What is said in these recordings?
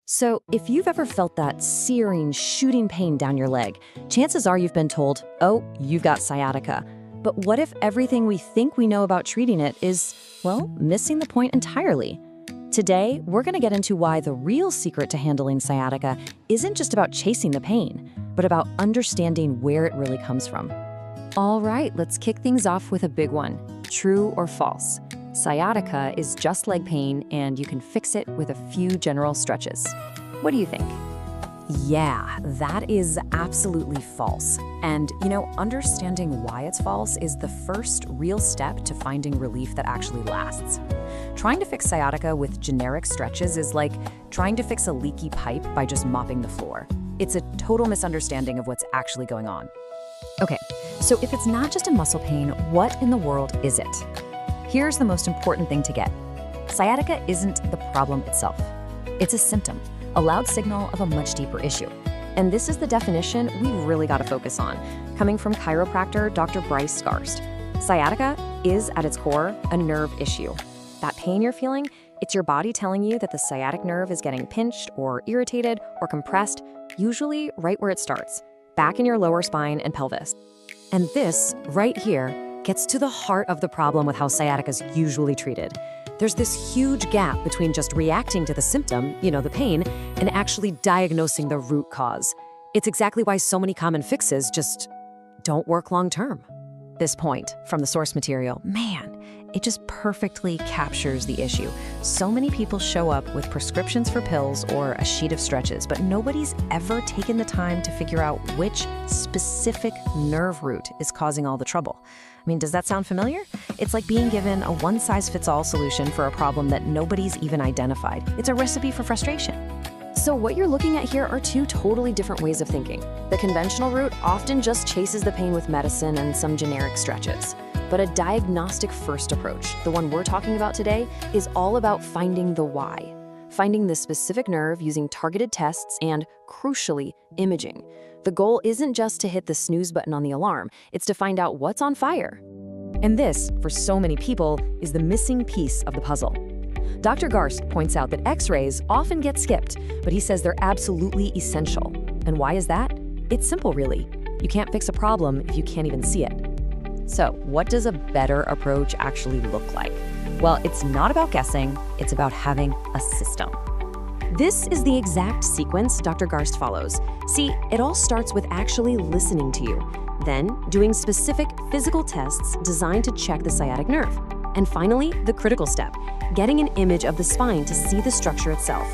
So, if you've ever felt that searing, shooting pain down your leg, chances are you've been told, oh, you've got sciatica. But what if everything we think we know about treating it is, well, missing the point entirely? Today, we're going to get into why the real secret to handling sciatica isn't just about chasing the pain, but about understanding where it really comes from. All right, let's kick things off with a big one. True or false? Sciatica is just leg pain, and you can fix it with a few general stretches. What do you think? Yeah, that is absolutely false. And, understanding why it's false is the first real step to finding relief that actually lasts. Trying to fix sciatica with generic stretches is like trying to fix a leaky pipe by just mopping the floor. It's a total misunderstanding of what's actually going on. Okay, so if it's not just a muscle pain, what in the world is it? Here's the most important thing to get. Sciatica isn't the problem itself. It's a symptom, a loud signal of a much deeper issue. And this is the definition we really got to focus on, coming from chiropractor Dr. Bryce Garst. Sciatica is, at its core, a nerve issue. That pain you're feeling, it's your body telling you that the sciatic nerve is getting pinched or irritated or compressed, usually right where it starts, back in your lower spine and pelvis. And this, right here, gets to the heart of the problem with how sciatica is usually treated. There's this huge gap between just reacting to the symptom, the pain, and actually diagnosing the root cause. It's exactly why so many common fixes just don't work long term. This point from the source material, man, it just perfectly captures the issue. So many people show up with prescriptions for pills or a sheet of stretches, but nobody's ever taken the time to figure out which specific nerve root is causing all the trouble. Does that sound familiar? It's like being given a one-size-fits-all solution for a problem that nobody's even identified. It's a recipe for frustration. So what you're looking at here are two totally different ways of thinking. The conventional route often just chases the pain with medicine and some generic stretches. But a diagnostic-first approach, the one we're talking about today, is all about finding the why. Finding the specific nerve using targeted tests and, crucially, imaging. The goal isn't just to hit the snooze button on the alarm, it's to find out what's on fire. And this, for so many people, is the missing piece of the puzzle. Dr. Garst points out that X-rays often get skipped, but he says they're absolutely essential. And why is that? It's simple, really. You can't fix a problem if you can't even see it. So, what does a better approach actually look like? Well, it's not about guessing, it's about having a system. This is the exact sequence Dr. Garst follows. See, it all starts with actually listening to you, then doing specific physical tests designed to check the sciatic nerve. And finally, the critical step, getting an image of the spine to see the structure itself.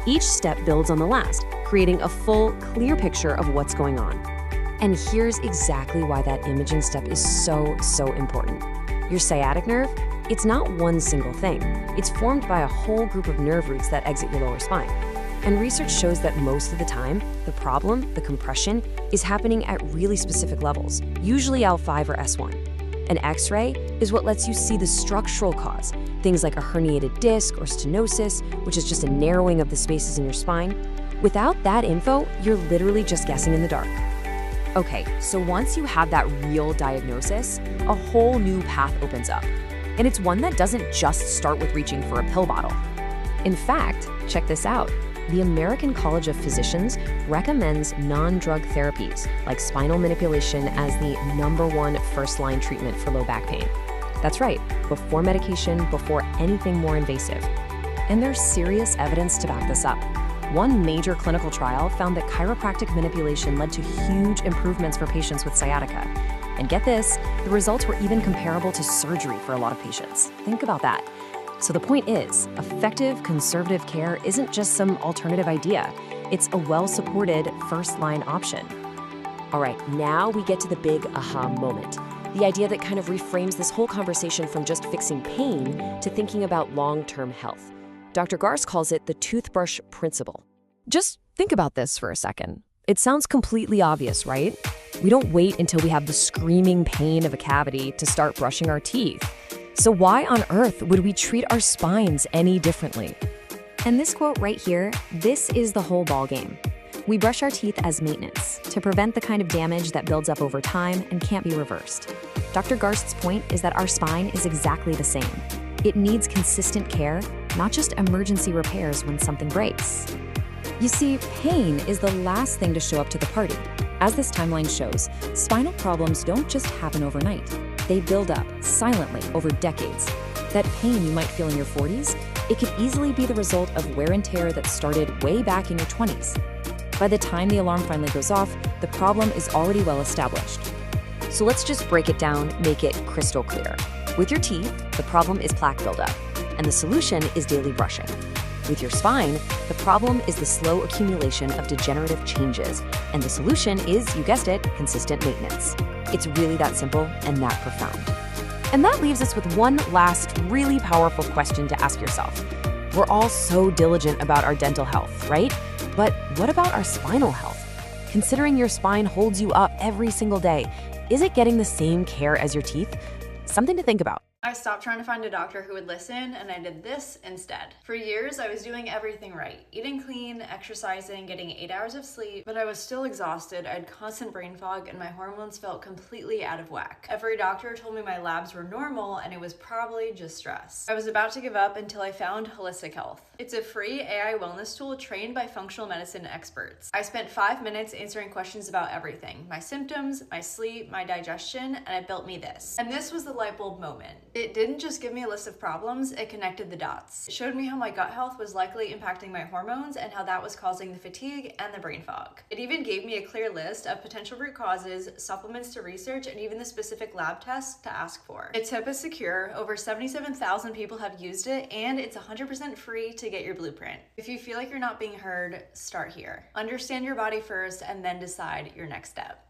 Each step builds on the last, creating a full, clear picture of what's going on. And here's exactly why that imaging step is so important. Your sciatic nerve, it's not one single thing. It's formed by a whole group of nerve roots that exit your lower spine. And research shows that most of the time, the problem, the compression, is happening at really specific levels, usually L5 or S1. An X-ray is what lets you see the structural cause, things like a herniated disc or stenosis, which is just a narrowing of the spaces in your spine. Without that info, you're literally just guessing in the dark. Okay, so once you have that real diagnosis, a whole new path opens up. And it's one that doesn't just start with reaching for a pill bottle. In fact, check this out. The American College of Physicians recommends non-drug therapies like spinal manipulation as the #1 first-line treatment for low back pain. That's right, before medication, before anything more invasive. And there's serious evidence to back this up. One major clinical trial found that chiropractic manipulation led to huge improvements for patients with sciatica. And get this, the results were even comparable to surgery for a lot of patients. Think about that. So the point is, effective conservative care isn't just some alternative idea. It's a well-supported first-line option. All right, now we get to the big aha moment. The idea that kind of reframes this whole conversation from just fixing pain to thinking about long-term health. Dr. Garst calls it the toothbrush principle. Just think about this for a second. It sounds completely obvious, right? We don't wait until we have the screaming pain of a cavity to start brushing our teeth. So why on earth would we treat our spines any differently? And this quote right here, this is the whole ballgame. We brush our teeth as maintenance to prevent the kind of damage that builds up over time and can't be reversed. Dr. Garst's point is that our spine is exactly the same. It needs consistent care, not just emergency repairs when something breaks. You see, pain is the last thing to show up to the party. As this timeline shows, spinal problems don't just happen overnight. They build up silently over decades. That pain you might feel in your 40s, it could easily be the result of wear and tear that started way back in your 20s. By the time the alarm finally goes off, the problem is already well established. So let's just break it down, make it crystal clear. With your teeth, the problem is plaque buildup, and the solution is daily brushing. With your spine, the problem is the slow accumulation of degenerative changes, and the solution is, you guessed it, consistent maintenance. It's really that simple and that profound. And that leaves us with one last really powerful question to ask yourself. We're all so diligent about our dental health, right? But what about our spinal health? Considering your spine holds you up every single day, is it getting the same care as your teeth? Something to think about. I stopped trying to find a doctor who would listen, and I did this instead. For years, I was doing everything right. Eating clean, exercising, getting 8 hours of sleep, but I was still exhausted. I had constant brain fog, and my hormones felt completely out of whack. Every doctor told me my labs were normal, and it was probably just stress. I was about to give up until I found Holistic Health. It's a free AI wellness tool trained by functional medicine experts. I spent 5 minutes answering questions about everything: my symptoms, my sleep, my digestion, and it built me this. And this was the light bulb moment. It didn't just give me a list of problems, it connected the dots. It showed me how my gut health was likely impacting my hormones and how that was causing the fatigue and the brain fog. It even gave me a clear list of potential root causes, supplements to research, and even the specific lab tests to ask for. Its tip is secure. Over 77,000 people have used it, and it's 100% free to get your blueprint. If you feel like you're not being heard, start here. Understand your body first and then decide your next step.